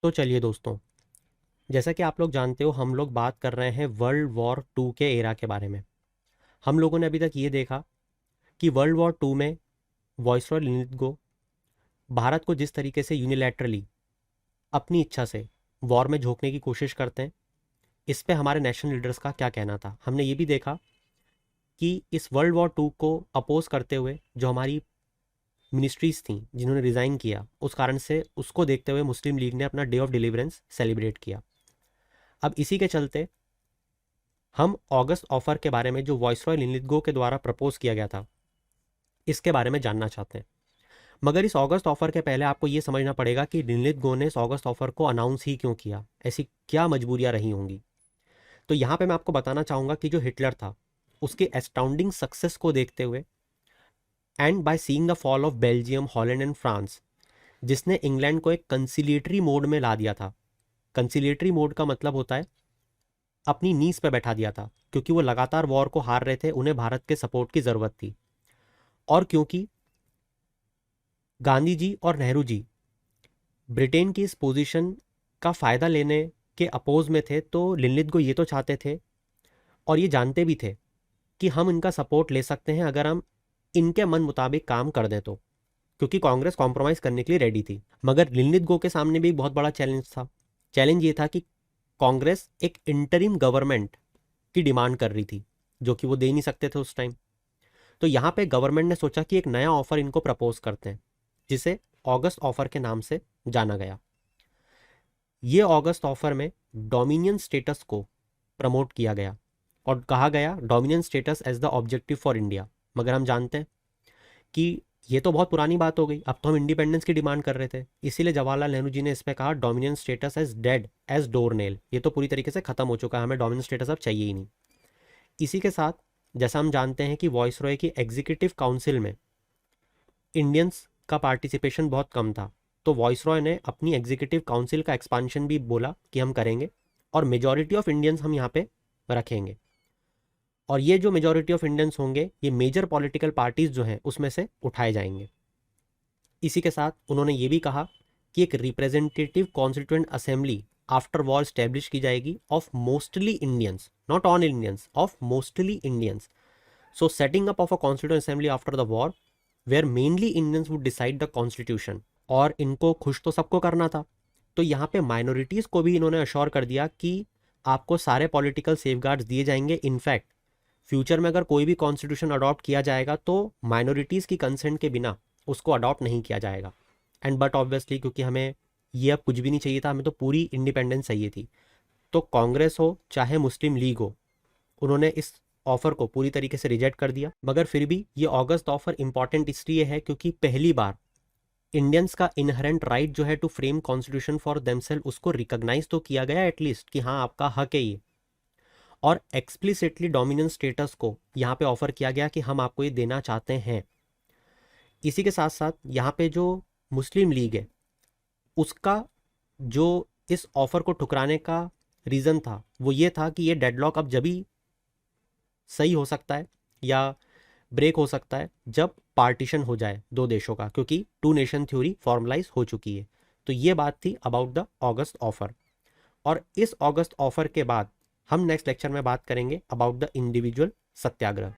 तो चलिए दोस्तों, जैसा कि आप लोग जानते हो हम लोग बात कर रहे हैं वर्ल्ड वॉर टू के एरा के बारे में। हम लोगों ने अभी तक ये देखा कि वर्ल्ड वॉर टू में वॉइसरॉय लिनिथगो भारत को जिस तरीके से यूनिलैटरली अपनी इच्छा से वॉर में झोंकने की कोशिश करते हैं, इस पे हमारे नेशनल लीडर्स का क्या कहना था। हमने ये भी देखा कि इस वर्ल्ड वॉर टू को अपोज करते हुए जो हमारी मिनिस्ट्रीज थी जिन्होंने रिज़ाइन किया, उस कारण से उसको देखते हुए मुस्लिम लीग ने अपना डे ऑफ डिलीवरेंस सेलिब्रेट किया। अब इसी के चलते हम अगस्त ऑफर के बारे में जो वॉइसरॉय लिनिथगो के द्वारा प्रपोज किया गया था, इसके बारे में जानना चाहते हैं। मगर इस अगस्त ऑफर के पहले आपको ये समझना पड़ेगा कि लिनिथगो ने इस अगस्त ऑफर को अनाउंस ही क्यों किया, ऐसी क्या मजबूरियां रही होंगी। तो यहाँ पे मैं आपको बताना चाहूँगा कि जो हिटलर था, उसके एस्टाउंडिंग सक्सेस को देखते हुए and by seeing the fall of Belgium, Holland and France, जिसने इंग्लैंड को एक कंसिलिएटरी मोड में ला दिया था। कंसिलिएटरी मोड का मतलब होता है अपनी नीज पे बैठा दिया था, क्योंकि वो लगातार वॉर को हार रहे थे, उन्हें भारत के सपोर्ट की ज़रूरत थी। और क्योंकि गांधी जी और नेहरू जी ब्रिटेन की इस पोजीशन का फ़ायदा लेने के अपोज में थे, तो लिनिथगो ये तो चाहते थे और ये जानते भी थे कि हम इनका सपोर्ट ले सकते हैं अगर हम इनके मन मुताबिक काम कर दें तो, क्योंकि कांग्रेस कॉम्प्रोमाइज़ करने के लिए रेडी थी। मगर लिनिथगो के सामने भी एक बहुत बड़ा चैलेंज था। चैलेंज ये था कि कांग्रेस एक इंटरिम गवर्नमेंट की डिमांड कर रही थी, जो कि वो दे नहीं सकते थे उस टाइम। तो यहाँ पे गवर्नमेंट ने सोचा कि एक नया ऑफर इनको प्रपोज करते हैं, जिसे अगस्त ऑफर के नाम से जाना गया। ये अगस्त ऑफर में डोमिनियन स्टेटस को प्रमोट किया गया और कहा गया dominion status as the objective for India. मगर हम जानते हैं कि ये तो बहुत पुरानी बात हो गई, अब तो हम इंडिपेंडेंस की डिमांड कर रहे थे। इसीलिए जवाहरलाल नेहरू जी ने इस पर कहा dominion status as dead as door nail, ये तो पूरी तरीके से खत्म हो चुका है, हमें डोमिनियन स्टेटस अब चाहिए ही नहीं। इसी के साथ जैसा हम जानते हैं कि वॉइसरॉय की एग्जीक्यूटिव काउंसिल में इंडियंस का पार्टिसिपेशन बहुत कम था, तो वॉइसरॉय ने अपनी एग्जीक्यूटिव काउंसिल का एक्सपांशन भी बोला कि हम करेंगे और मेजॉरिटी ऑफ इंडियंस हम यहाँ पे रखेंगे। और ये जो मेजॉरिटी ऑफ इंडियंस होंगे, ये मेजर पॉलिटिकल पार्टीज जो हैं उसमें से उठाए जाएंगे। इसी के साथ उन्होंने ये भी कहा कि एक representative constituent assembly after war establish की जाएगी of mostly Indians, not all Indians, of mostly Indians. So setting up of a constituent assembly after the war where mainly Indians would decide the constitution. और इनको खुश तो सबको करना था, तो यहाँ पे माइनॉरिटीज़ को भी इन्होंने अश्योर कर दिया कि आपको सारे पॉलिटिकल सेफगार्ड्स दिए जाएंगे। इनफैक्ट फ्यूचर में अगर कोई भी कॉन्स्टिट्यूशन अडॉप्ट किया जाएगा तो माइनॉरिटीज़ की कंसेंट के बिना उसको अडॉप्ट नहीं किया जाएगा। एंड बट ऑब्वियसली क्योंकि हमें ये अब कुछ भी नहीं चाहिए था, हमें तो पूरी इंडिपेंडेंस चाहिए थी, तो कांग्रेस हो चाहे मुस्लिम लीग हो, उन्होंने इस ऑफर को पूरी तरीके से रिजेक्ट कर दिया। मगर फिर भी ये अगस्त ऑफर इंपॉर्टेंट इसलिए है क्योंकि पहली बार इंडियंस का इनहेरेंट राइट जो है to frame constitution for themselves, उसको रिकॉग्नाइज तो किया गया एटलीस्ट कि हाँ आपका हक है ये। और एक्सप्लिसिटली डोमिनेंस स्टेटस को यहाँ पे ऑफर किया गया कि हम आपको ये देना चाहते हैं। इसी के साथ साथ यहाँ पे जो मुस्लिम लीग है, उसका जो इस ऑफर को ठुकराने का रीज़न था वो ये था कि ये डेडलॉक अब जब भी सही हो सकता है या ब्रेक हो सकता है जब पार्टीशन हो जाए दो देशों का, क्योंकि टू नेशन थ्योरी फॉर्मलाइज हो चुकी है। तो ये बात थी अबाउट द अगस्त ऑफर। और इस अगस्त ऑफर के बाद हम नेक्स्ट लेक्चर में बात करेंगे अबाउट द इंडिविजुअल सत्याग्रह।